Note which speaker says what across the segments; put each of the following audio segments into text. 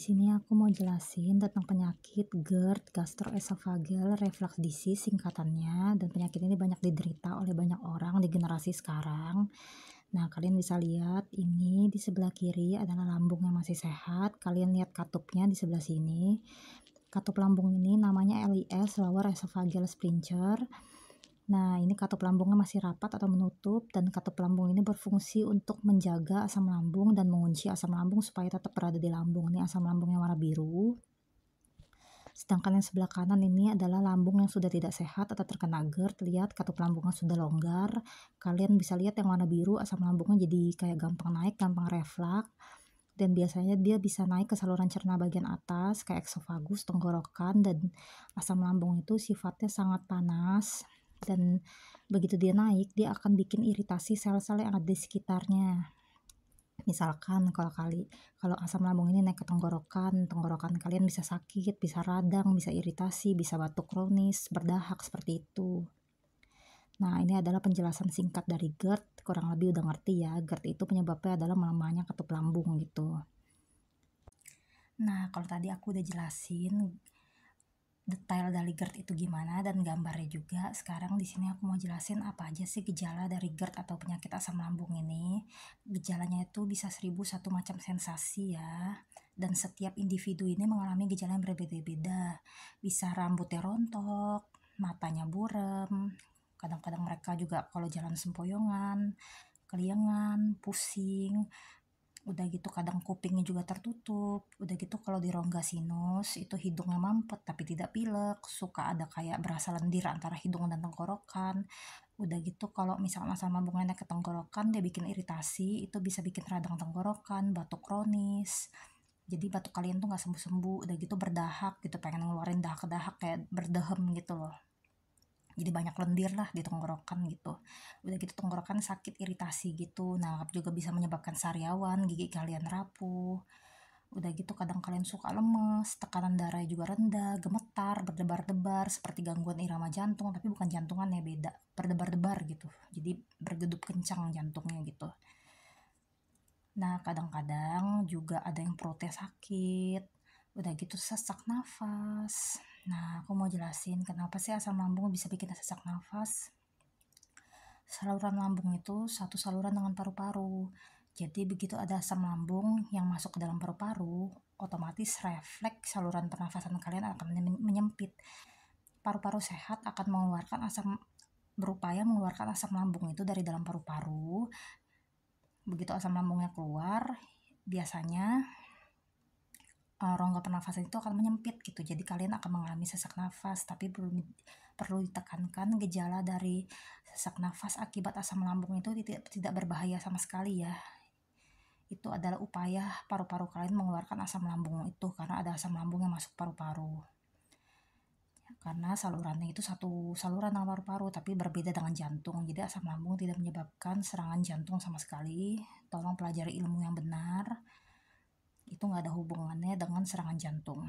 Speaker 1: Di sini aku mau jelasin tentang penyakit GERD, gastroesophageal reflux disease singkatannya, dan penyakit ini banyak diderita oleh banyak orang di generasi sekarang. Nah, kalian bisa lihat ini di sebelah kiri adalah lambung yang masih sehat. Kalian lihat katupnya di sebelah sini. Katup lambung ini namanya LES, lower esophageal sphincter. Nah, ini katup lambungnya masih rapat atau menutup, dan katup lambung ini berfungsi untuk menjaga asam lambung dan mengunci asam lambung supaya tetap berada di lambung. Ini asam lambung yang warna biru. Sedangkan yang sebelah kanan ini adalah lambung yang sudah tidak sehat atau terkena GERD. Lihat katup lambungnya sudah longgar. Kalian bisa lihat yang warna biru, asam lambungnya jadi kayak gampang naik, gampang reflux. Dan biasanya dia bisa naik ke saluran cerna bagian atas kayak eksofagus, tenggorokan, dan asam lambung itu sifatnya sangat panas. Dan begitu dia naik, dia akan bikin iritasi sel-sel yang ada di sekitarnya. Misalkan kalau asam lambung ini naik ke tenggorokan kalian bisa sakit, bisa radang, bisa iritasi, bisa batuk kronis, berdahak seperti itu. Nah, ini adalah penjelasan singkat dari GERD. Kurang lebih udah ngerti ya, GERD itu penyebabnya adalah melemahnya katup lambung gitu. Nah, kalau tadi aku udah jelasin detail dari GERD itu gimana dan gambarnya juga. Sekarang di sini aku mau jelasin apa aja sih gejala dari GERD atau penyakit asam lambung ini. Gejalanya itu bisa 1001 macam sensasi ya. Dan setiap individu ini mengalami gejala yang berbeda-beda. Bisa rambutnya rontok, matanya buram, kadang-kadang mereka juga kalau jalan sempoyongan, keliengan, pusing. Udah gitu kadang kupingnya juga tertutup. Udah gitu kalau di rongga sinus itu hidungnya mampet tapi tidak pilek, suka ada kayak berasa lendir antara hidung dan tenggorokan. Udah gitu kalau misalnya asam lambungnya naik ke tenggorokan dia bikin iritasi, itu bisa bikin radang tenggorokan, batuk kronis. Jadi batuk kalian tuh nggak sembuh-sembuh. Udah gitu berdahak gitu, pengen ngeluarin dahak-dahak kayak berdehem gitu loh. Jadi banyak lendir lah di tenggorokan gitu. Udah gitu tenggorokan sakit, iritasi gitu. Nah, juga bisa menyebabkan sariawan, gigi kalian rapuh. Udah gitu kadang kalian suka lemes, tekanan darah juga rendah, gemetar, berdebar-debar seperti gangguan irama jantung, tapi bukan jantungan ya, beda. Berdebar-debar gitu. Jadi bergedup kencang jantungnya gitu. Nah, kadang-kadang juga ada yang perutnya sakit. Udah gitu sesak nafas. Nah, aku mau jelasin kenapa sih asam lambung bisa bikin sesak nafas. Saluran lambung itu satu saluran dengan paru-paru. Jadi begitu ada asam lambung yang masuk ke dalam paru-paru, otomatis refleks saluran pernafasan kalian akan menyempit. Paru-paru sehat akan berupaya mengeluarkan asam lambung itu dari dalam paru-paru. Begitu asam lambungnya keluar, biasanya rongga pernafasan itu akan menyempit gitu. Jadi kalian akan mengalami sesak nafas, tapi perlu ditekankan gejala dari sesak nafas akibat asam lambung itu tidak berbahaya sama sekali ya. Itu adalah upaya paru-paru kalian mengeluarkan asam lambung itu karena ada asam lambung yang masuk paru-paru. Karena salurannya itu satu saluran dengan paru-paru tapi berbeda dengan jantung. Jadi asam lambung tidak menyebabkan serangan jantung sama sekali. Tolong pelajari ilmu yang benar. Itu nggak ada hubungannya dengan serangan jantung.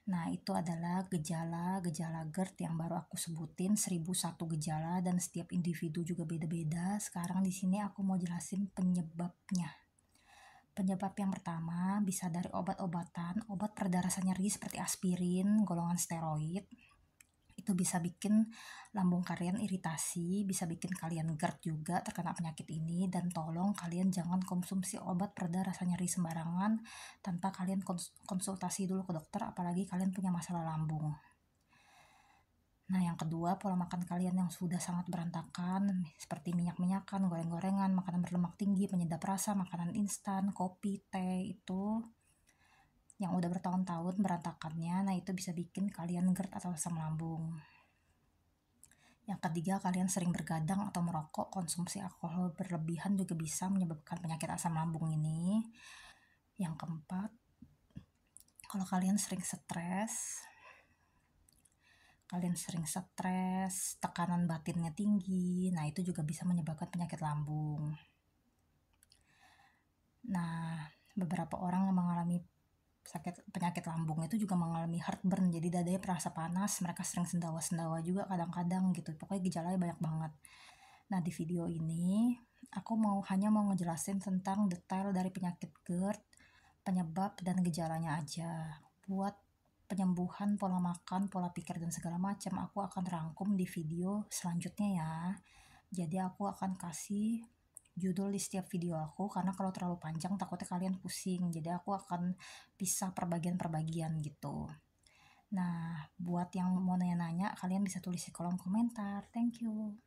Speaker 1: Nah, itu adalah gejala-gejala GERD yang baru aku sebutin, 1001 gejala dan setiap individu juga beda-beda. Sekarang di sini aku mau jelasin penyebabnya. Penyebab yang pertama bisa dari obat-obatan, obat pereda rasa nyeri seperti aspirin, golongan steroid. Itu bisa bikin lambung kalian iritasi, bisa bikin kalian GERD juga terkena penyakit ini. Dan tolong kalian jangan konsumsi obat pereda rasa nyeri sembarangan tanpa kalian konsultasi dulu ke dokter, apalagi kalian punya masalah lambung. Nah, yang kedua, pola makan kalian yang sudah sangat berantakan, seperti minyak-minyakan, goreng-gorengan, makanan berlemak tinggi, penyedap rasa, makanan instan, kopi, teh, itu yang udah bertahun-tahun berantakannya, nah itu bisa bikin kalian GERD atau asam lambung. Yang ketiga, kalian sering bergadang atau merokok, konsumsi alkohol berlebihan juga bisa menyebabkan penyakit asam lambung ini. Yang keempat, kalau kalian sering stres, tekanan batinnya tinggi, nah itu juga bisa menyebabkan penyakit lambung. Nah, beberapa orang yang mengalami penyakit lambung itu juga mengalami heartburn, jadi dadanya terasa panas, mereka sering sendawa-sendawa juga kadang-kadang gitu, pokoknya gejalanya banyak banget. Nah, di video ini aku hanya mau ngejelasin tentang detail dari penyakit GERD, penyebab dan gejalanya aja. Buat penyembuhan, pola makan, pola pikir, dan segala macam aku akan rangkum di video selanjutnya ya. Jadi aku akan kasih judul di setiap video aku, karena kalau terlalu panjang takutnya kalian pusing. Jadi aku akan pisah per bagian gitu. Nah, buat yang mau nanya-nanya, kalian bisa tulis di kolom komentar. Thank you.